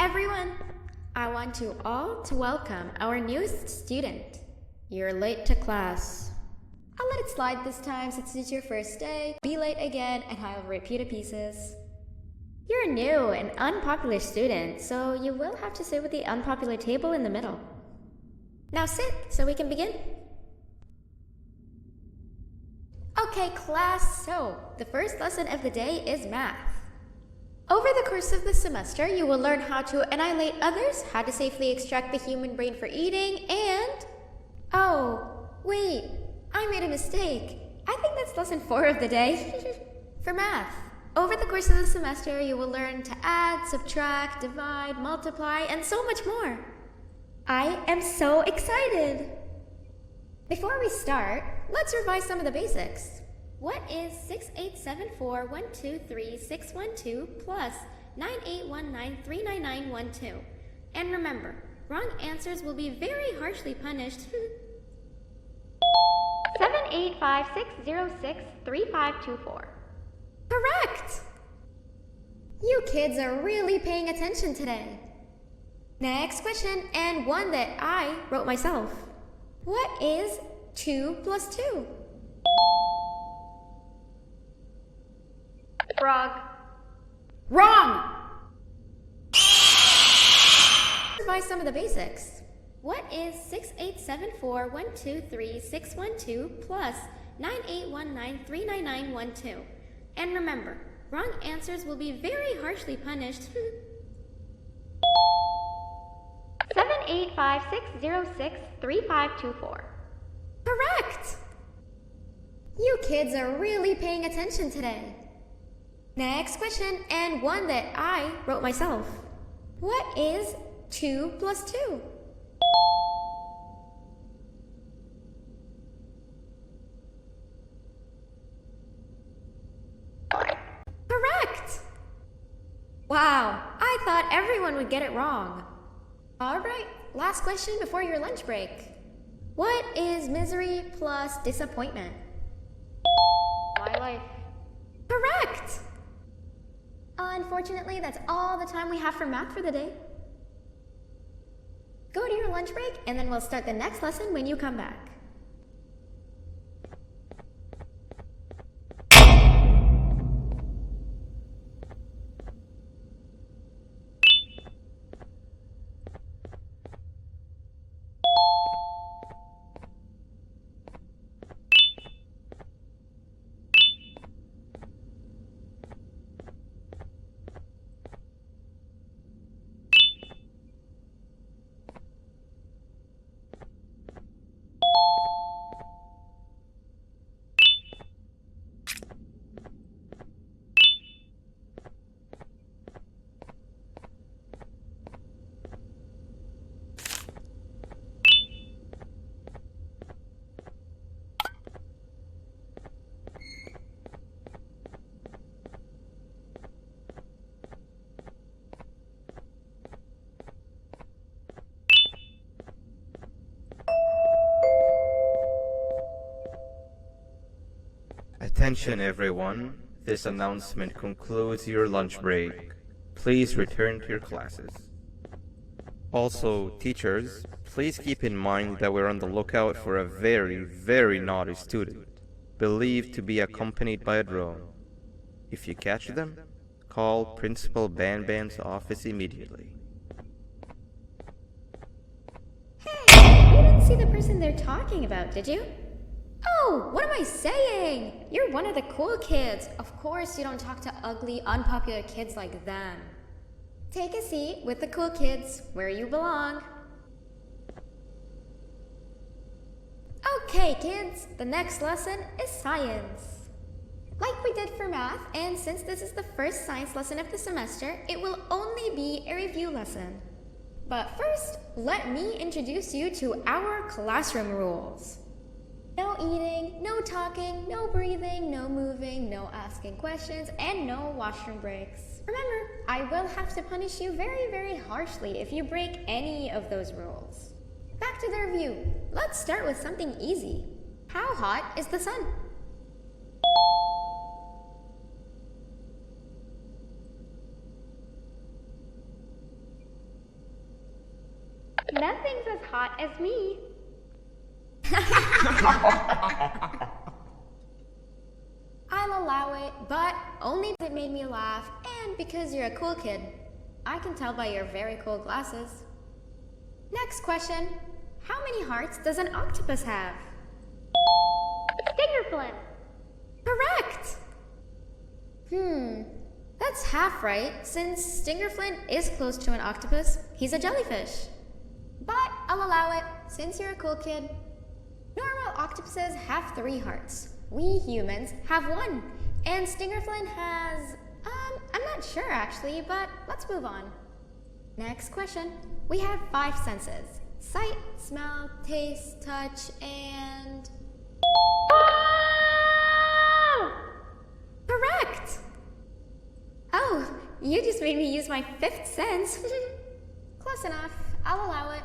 everyone! I want to all to welcome our newest student. You're late to class. I'll let it slide this time since it's your first day. Be late again and I'll repeat the pieces. You're a new and unpopular student, so you will have to sit with the unpopular table in the middle. Now sit so we can begin. Okay, class, so the first lesson of the day is math. Over the course of the semester, you will learn how to annihilate others, how to safely extract the human brain for eating, and... Oh, wait, I made a mistake. I think that's lesson 4 of the day. For math, over the course of the semester, you will learn to add, subtract, divide, multiply, and so much more. I am so excited! Before we start, let's revise some of the basics. What is 6874123612 plus 9819399912? And remember, wrong answers will be very harshly punished. 78566063524. Correct! You kids are really paying attention today. Next question, and one that I wrote myself. What is 2 plus 2? Frog. Wrong! Revise some of the basics. What is 6874123612 plus 9819399912? And remember, wrong answers will be very harshly punished. 78566063524. Correct! You kids are really paying attention today. Next question, and one that I wrote myself. What is 2 plus 2? Correct! Wow, I thought everyone would get it wrong. Alright, last question before your lunch break. What is misery plus disappointment? My life. Correct! Unfortunately, that's all the time we have for math for the day. Go to your lunch break, and then we'll start the next lesson when you come back. Attention everyone, this announcement concludes your lunch break. Please return to your classes. Also, teachers, please keep in mind that we're on the lookout for a very naughty student, believed to be accompanied by a drone. If you catch them, call Principal Banban's office immediately. Hey, you didn't see the person they're talking about, did you? Oh, what am I saying? You're one of the cool kids. Of course you don't talk to ugly, unpopular kids like them. Take a seat with the cool kids, where you belong. Okay, kids, the next lesson is science. Like we did for math, and since this is the first science lesson of the semester, it will only be a review lesson. But first, let me introduce you to our classroom rules. No eating, no talking, no breathing, no moving, no asking questions, and no washroom breaks. Remember, I will have to punish you very harshly if you break any of those rules. Back to the review. Let's start with something easy. How hot is the sun? Nothing's as hot as me. I'll allow it, but only because it made me laugh and because you're a cool kid. I can tell by your very cool glasses. Next question. How many hearts does an octopus have? Stinger flint. Correct! That's half right, since Stingerflint is close to an octopus. He's a jellyfish. But I'll allow it, since you're a cool kid. Normal octopuses have 3 hearts. We humans have 1. And Stingerflint has... I'm not sure actually, but let's move on. Next question. We have 5 senses. Sight, smell, taste, touch, and... Correct! Oh, you just made me use my 5th sense. Close enough. I'll allow it.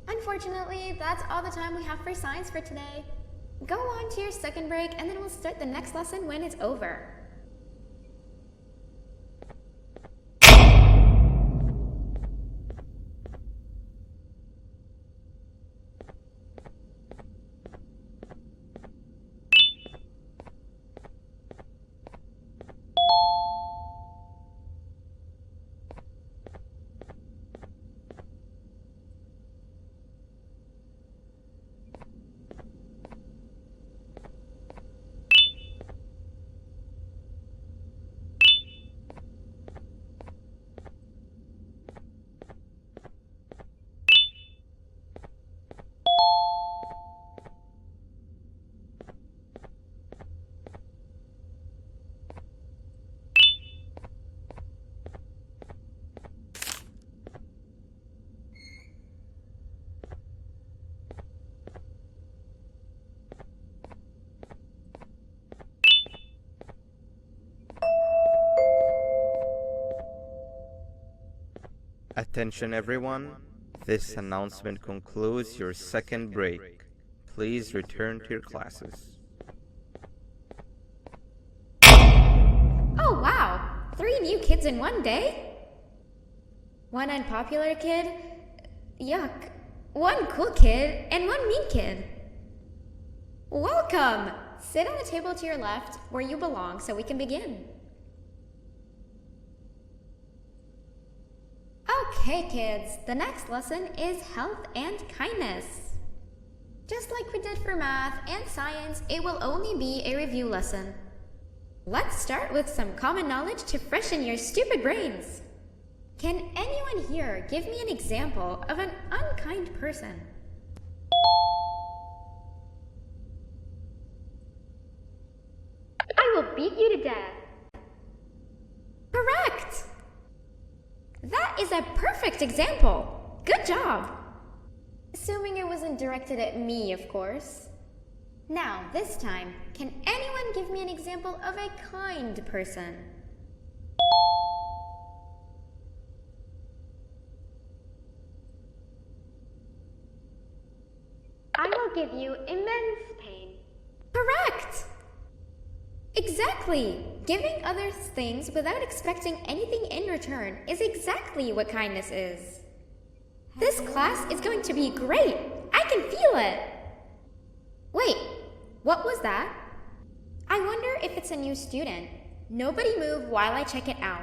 Unfortunately, that's all the time we have for science for today. Go on to your second break, and then we'll start the next lesson when it's over. Attention everyone, this announcement concludes your second break. Please return to your classes. Oh wow! 3 new kids in one day? 1 unpopular kid? Yuck. 1 cool kid and 1 mean kid. Welcome! Sit on the table to your left where you belong so we can begin. Okay, kids, the next lesson is health and kindness. Just like we did for math and science, it will only be a review lesson. Let's start with some common knowledge to freshen your stupid brains. Can anyone here give me an example of an unkind person? I will beat you to death. Correct! That is a perfect example. Good job. Assuming it wasn't directed at me, of course. Now, this time, can anyone give me an example of a kind person? I will give you immense pain. Correct! Exactly! Giving others things without expecting anything in return is exactly what kindness is. This class is going to be great! I can feel it! Wait, what was that? I wonder if it's a new student. Nobody move while I check it out.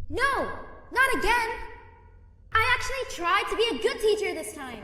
No! Not again! I actually tried to be a good teacher this time.